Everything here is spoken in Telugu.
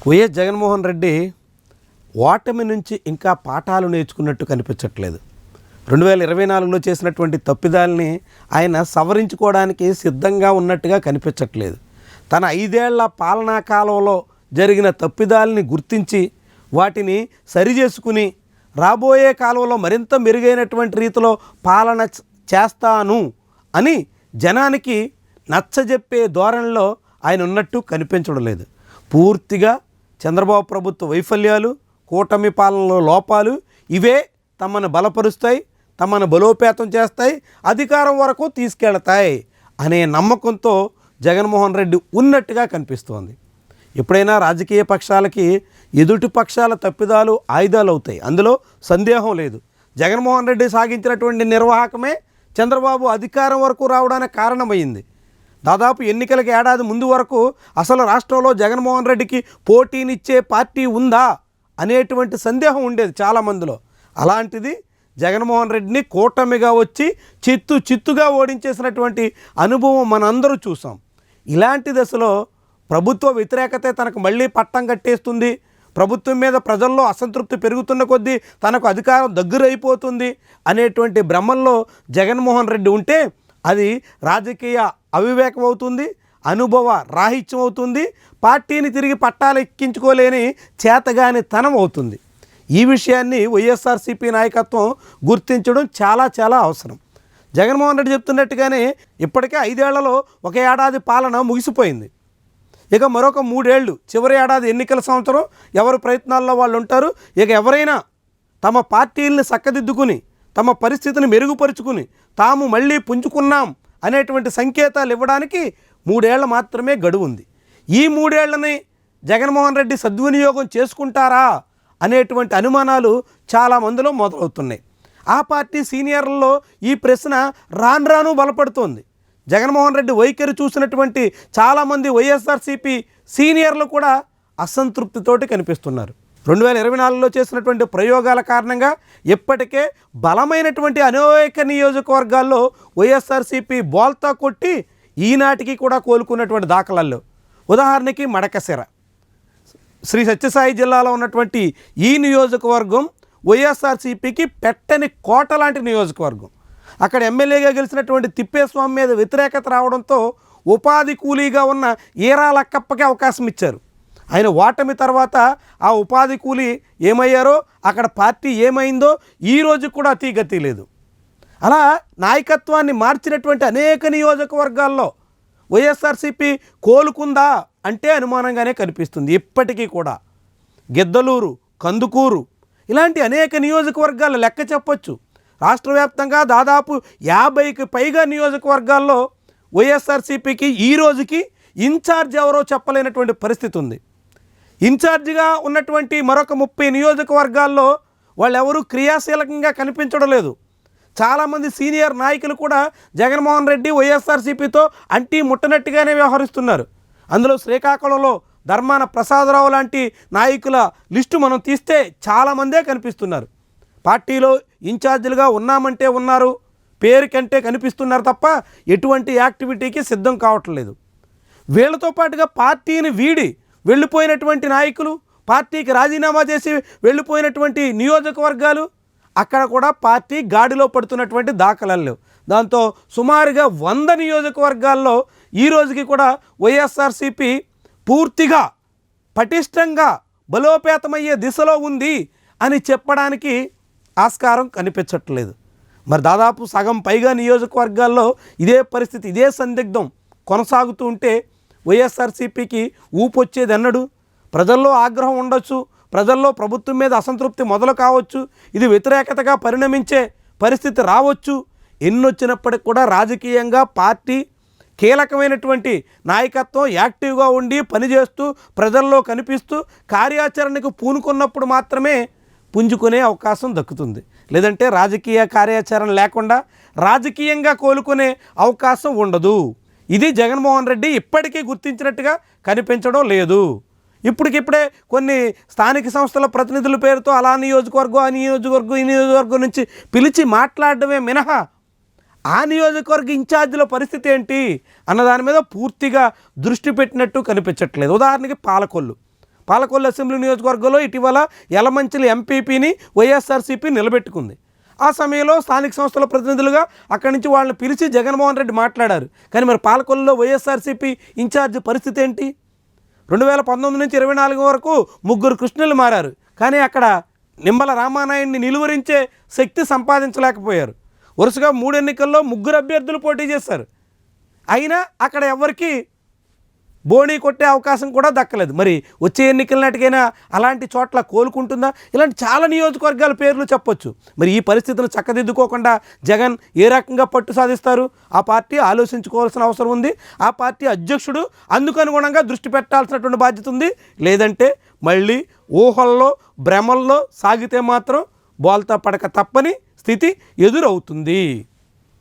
వైఎస్ జగన్మోహన్ రెడ్డి ఓటమి నుంచి ఇంకా పాఠాలు నేర్చుకున్నట్టు కనిపించట్లేదు. 2024లో చేసినటువంటి తప్పిదాలని ఆయన సవరించుకోవడానికి సిద్ధంగా ఉన్నట్టుగా కనిపించట్లేదు. తన 5 ఏళ్ల పాలనా కాలంలో జరిగిన తప్పిదాలని గుర్తించి వాటిని సరిచేసుకుని రాబోయే కాలంలో మరింత మెరుగైనటువంటి రీతిలో పాలన చేస్తాను అని జనానికి నచ్చజెప్పే ధోరణిలో ఆయన ఉన్నట్టు కనిపించడం లేదు. పూర్తిగా చంద్రబాబు ప్రభుత్వ వైఫల్యాలు, కూటమి పాలనలో లోపాలు ఇవే తమను బలపరుస్తాయి, తమను బలోపేతం చేస్తాయి, అధికారం వరకు తీసుకెళ్తాయి అనే నమ్మకంతో జగన్మోహన్ రెడ్డి ఉన్నట్టుగా కనిపిస్తోంది. ఎప్పుడైనా రాజకీయ పక్షాలకి ఎదుటి పక్షాల తప్పిదాలు ఆయుధాలు అవుతాయి, అందులో సందేహం లేదు. జగన్మోహన్ రెడ్డి సాగించినటువంటి నిర్వాహకమే చంద్రబాబు అధికారం వరకు రావడానికి కారణమైంది. దాదాపు ఎన్నికలకు ఏడాది ముందు వరకు అసలు రాష్ట్రంలో జగన్మోహన్ రెడ్డికి పోటీనిచ్చే పార్టీ ఉందా అనేటువంటి సందేహం ఉండేది చాలామందిలో. అలాంటిది జగన్మోహన్ రెడ్డిని కూటమిగా వచ్చి చిత్తుగా ఓడించేసినటువంటి అనుభవం మనందరూ చూసాం. ఇలాంటి దశలో ప్రభుత్వ వ్యతిరేకత తనకు మళ్ళీ పట్టం కట్టేస్తుంది, ప్రభుత్వం మీద ప్రజల్లో అసంతృప్తి పెరుగుతున్న కొద్దీ తనకు అధికారం దగ్గరైపోతుంది అనేటువంటి భ్రమంలో జగన్మోహన్ రెడ్డి ఉంటే అది రాజకీయ అవివేకం అవుతుంది, అనుభవ రాహిత్యం అవుతుంది, పార్టీని తిరిగి పట్టాలెక్కించుకోలేని చేతగాని తనం అవుతుంది. ఈ విషయాన్ని వైఎస్ఆర్సీపీ నాయకత్వం గుర్తించడం చాలా అవసరం. జగన్మోహన్ రెడ్డి చెప్తున్నట్టుగానే ఇప్పటికే 5 ఏళ్లలో 1 ఏడాది పాలన ముగిసిపోయింది. ఇక మరొక 3 ఏళ్ళు, చివరి ఏడాది ఎన్నికల సంవత్సరం, ఎవరి ప్రయత్నాల్లో వాళ్ళు ఉంటారు. ఇక ఎవరైనా తమ పార్టీల్ని చక్కదిద్దుకుని తమ పరిస్థితిని మెరుగుపరుచుకుని తాము మళ్ళీ పుంజుకున్నాం అనేటువంటి సంకేతాలు ఇవ్వడానికి 3 ఏళ్ళు మాత్రమే గడువు ఉంది. ఈ 3 ఏళ్లని జగన్మోహన్ రెడ్డి సద్వినియోగం చేసుకుంటారా అనేటువంటి అనుమానాలు చాలామందిలో మొదలవుతున్నాయి. ఆ పార్టీ సీనియర్లలో ఈ ప్రశ్న రాను బలపడుతోంది. జగన్మోహన్ రెడ్డి వైఖరి చూసినటువంటి చాలామంది వైఎస్ఆర్సీపీ సీనియర్లు కూడా అసంతృప్తితోటి కనిపిస్తున్నారు. 2024లో చేసినటువంటి ప్రయోగాల కారణంగా ఇప్పటికే బలమైనటువంటి అనేక నియోజకవర్గాల్లో వైఎస్ఆర్సీపీ బోల్తా కొట్టి ఈనాటికి కూడా కోలుకున్నటువంటి దాఖలాల్లో, ఉదాహరణకి మడకశిర, శ్రీ సత్యసాయి జిల్లాలో ఉన్నటువంటి ఈ నియోజకవర్గం వైఎస్ఆర్సీపీకి పెట్టని కోట లాంటి నియోజకవర్గం. అక్కడ ఎమ్మెల్యేగా గెలిచినటువంటి తిప్పేస్వామి మీద వ్యతిరేకత రావడంతో ఉపాధి కూలీగా ఉన్న ఈరా లక్కప్పకి అవకాశం ఇచ్చారు. ఆయన ఓటమి తర్వాత ఆ ఉపాధి కూలీ ఏమయ్యారో, అక్కడ పార్టీ ఏమైందో ఈ రోజు కూడా అతీగతి లేదు. అలా నాయకత్వాన్ని మార్చినటువంటి అనేక నియోజకవర్గాల్లో వైఎస్ఆర్సీపీ కోలుకుందా అంటే అనుమానంగానే కనిపిస్తుంది. ఇప్పటికీ కూడా గిద్దలూరు, కందుకూరు ఇలాంటి అనేక నియోజకవర్గాలు లెక్క చెప్పొచ్చు. రాష్ట్ర వ్యాప్తంగా దాదాపు 50కి పైగా నియోజకవర్గాల్లో వైఎస్ఆర్సీపీకి ఈ రోజుకి ఇన్ఛార్జ్ ఎవరో చెప్పలేనటువంటి పరిస్థితి ఉంది. ఇన్ఛార్జిగా ఉన్నటువంటి మరొక 30 నియోజకవర్గాల్లో వాళ్ళెవరూ క్రియాశీలకంగా కనిపించడం లేదు. చాలామంది సీనియర్ నాయకులు కూడా జగన్మోహన్ రెడ్డి వైఎస్ఆర్సీపీతో అంటీ ముట్టనట్టుగానే వ్యవహరిస్తున్నారు. అందులో శ్రీకాకుళంలో ధర్మాన ప్రసాదరావు లాంటి నాయకుల లిస్టు మనం తీస్తే చాలామందే కనిపిస్తున్నారు. పార్టీలో ఇన్ఛార్జీలుగా ఉన్నామంటే ఉన్నారు, పేరుకంటే కనిపిస్తున్నారు తప్ప ఎటువంటి యాక్టివిటీకి సిద్ధం కావట్లేదు. వీళ్ళతో పాటుగా పార్టీని వీడి వెళ్ళిపోయినటువంటి నాయకులు, పార్టీకి రాజీనామా చేసి వెళ్ళిపోయినటువంటి నియోజకవర్గాలు, అక్కడ కూడా పార్టీ గాడిలో పడుతున్నటువంటి దాఖలాలు లేవు. దాంతో సుమారుగా 100 నియోజకవర్గాల్లో ఈ రోజుకి కూడా వైఎస్ఆర్సీపీ పూర్తిగా పటిష్టంగా బలోపేతమయ్యే దిశలో ఉంది అని చెప్పడానికి ఆస్కారం కనిపించట్లేదు. మరి దాదాపు సగం పైగా నియోజకవర్గాల్లో ఇదే పరిస్థితి, ఇదే సందిగ్ధం కొనసాగుతూ ఉంటే వైఎస్ఆర్సీపీకి ఊపొచ్చేది అన్నడు. ప్రజల్లో ఆగ్రహం ఉండొచ్చు, ప్రజల్లో ప్రభుత్వం మీద అసంతృప్తి మొదలు కావచ్చు, ఇది వ్యతిరేకతగా పరిణమించే పరిస్థితి రావచ్చు. ఎన్నొచ్చినప్పటికి కూడా రాజకీయంగా పార్టీ కీలకమైనటువంటి నాయకత్వం యాక్టివ్గా ఉండి పనిచేస్తూ ప్రజల్లో కనిపిస్తూ కార్యాచరణకు పూనుకున్నప్పుడు మాత్రమే పుంజుకునే అవకాశం దక్కుతుంది. లేదంటే రాజకీయ కార్యాచరణ లేకుండా రాజకీయంగా కోలుకునే అవకాశం ఉండదు. ఇది జగన్మోహన్ రెడ్డి ఇప్పటికీ గుర్తించినట్టుగా కనిపించడం లేదు. ఇప్పటికిప్పుడే కొన్ని స్థానిక సంస్థల ప్రతినిధుల పేరుతో అలా నియోజకవర్గం, ఆ నియోజకవర్గం, ఈ నియోజకవర్గం నుంచి పిలిచి మాట్లాడడమే మినహా ఆ నియోజకవర్గ ఇన్ఛార్జీల పరిస్థితి ఏంటి అన్న దాని మీద పూర్తిగా దృష్టి పెట్టినట్టు కనిపించట్లేదు. ఉదాహరణకి పాలకొల్లు అసెంబ్లీ నియోజకవర్గంలో ఇటీవల యలమంచిలి ఎంపీపీని వైఎస్ఆర్సీపీ నిలబెట్టుకుంది. ఆ సమయంలో స్థానిక సంస్థల ప్రతినిధులుగా అక్కడి నుంచి వాళ్ళని పిలిచి జగన్మోహన్ రెడ్డి మాట్లాడారు. కానీ మరి పాలకొల్లులో వైఎస్ఆర్సీపీ ఇన్ఛార్జ్ పరిస్థితి ఏంటి? 2019 నుంచి 24 వరకు 3 కృష్ణులు మారారు. కానీ అక్కడ నిమ్మల రామానాయుడిని నిలువరించే శక్తి సంపాదించలేకపోయారు. వరుసగా 3 ఎన్నికల్లో 3 అభ్యర్థులు పోటీ చేశారు. అయినా అక్కడ ఎవరికి బోణీ కొట్టే అవకాశం కూడా దక్కలేదు. మరి వచ్చే ఎన్నికల నాటికైనా అలాంటి చోట్ల కోలుకుంటుందా? ఇలాంటి చాలా నియోజకవర్గాల పేర్లు చెప్పొచ్చు. మరి ఈ పరిస్థితిని చక్కదిద్దుకోకుండా జగన్ ఏ రకంగా పట్టు సాధిస్తారు? ఆ పార్టీ ఆలోచించుకోవాల్సిన అవసరం ఉంది. ఆ పార్టీ అధ్యక్షుడు అందుకు అనుగుణంగా దృష్టి పెట్టాల్సినటువంటి బాధ్యత ఉంది. లేదంటే మళ్ళీ ఊహల్లో భ్రమల్లో సాగితే మాత్రం బోల్తా పడక తప్పని స్థితి ఎదురవుతుంది.